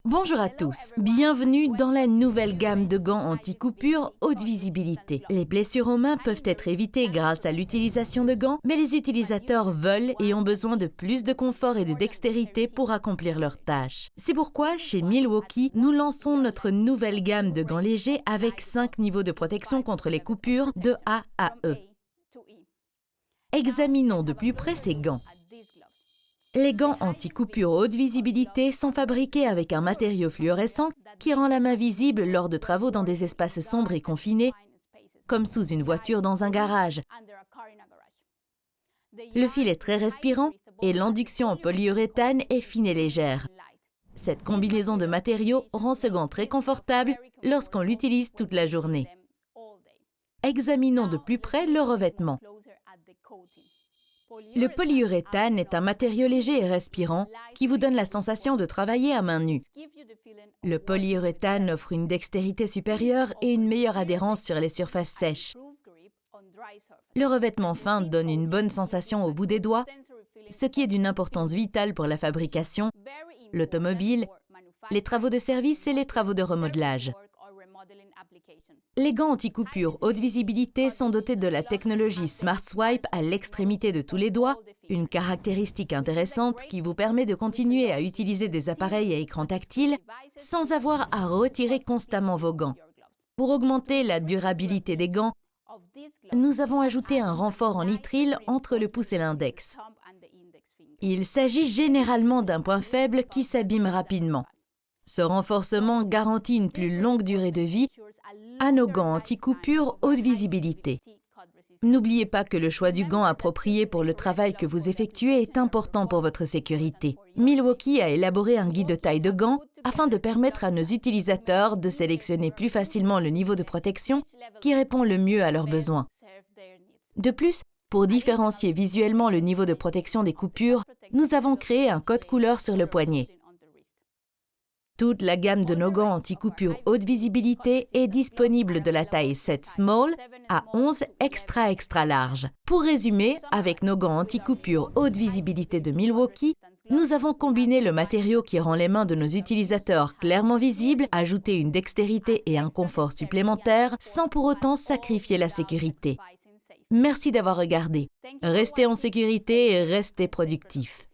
Bonjour à tous, bienvenue dans la nouvelle gamme de gants anti-coupure haute visibilité. Les blessures aux mains peuvent être évitées grâce à l'utilisation de gants, mais les utilisateurs veulent et ont besoin de plus de confort et de dextérité pour accomplir leurs tâches. C'est pourquoi, chez Milwaukee, nous lançons notre nouvelle gamme de gants légers avec 5 niveaux de protection contre les coupures de A à E. Examinons de plus près ces gants. Les gants anti-coupure haute visibilité sont fabriqués avec un matériau fluorescent qui rend la main visible lors de travaux dans des espaces sombres et confinés, comme sous une voiture dans un garage. Le fil est très respirant et l'induction en polyuréthane est fine et légère. Cette combinaison de matériaux rend ce gant très confortable lorsqu'on l'utilise toute la journée. Examinons de plus près le revêtement. Le polyuréthane est un matériau léger et respirant qui vous donne la sensation de travailler à main nue. Le polyuréthane offre une dextérité supérieure et une meilleure adhérence sur les surfaces sèches. Le revêtement fin donne une bonne sensation au bout des doigts, ce qui est d'une importance vitale pour la fabrication, l'automobile, les travaux de service et les travaux de remodelage. Les gants anti-coupure haute visibilité sont dotés de la technologie Smart Swipe à l'extrémité de tous les doigts, une caractéristique intéressante qui vous permet de continuer à utiliser des appareils à écran tactile sans avoir à retirer constamment vos gants. Pour augmenter la durabilité des gants, nous avons ajouté un renfort en nitrile entre le pouce et l'index. Il s'agit généralement d'un point faible qui s'abîme rapidement. Ce renforcement garantit une plus longue durée de vie à nos gants anti-coupure haute visibilité. N'oubliez pas que le choix du gant approprié pour le travail que vous effectuez est important pour votre sécurité. Milwaukee a élaboré un guide de taille de gants afin de permettre à nos utilisateurs de sélectionner plus facilement le niveau de protection qui répond le mieux à leurs besoins. De plus, pour différencier visuellement le niveau de protection des coupures, nous avons créé un code couleur sur le poignet. Toute la gamme de nos gants anti-coupure haute visibilité est disponible de la taille 7 Small à 11 Extra large. Pour résumer, avec nos gants anti-coupure haute visibilité de Milwaukee, nous avons combiné le matériau qui rend les mains de nos utilisateurs clairement visibles, ajouté une dextérité et un confort supplémentaires, sans pour autant sacrifier la sécurité. Merci d'avoir regardé. Restez en sécurité et restez productifs.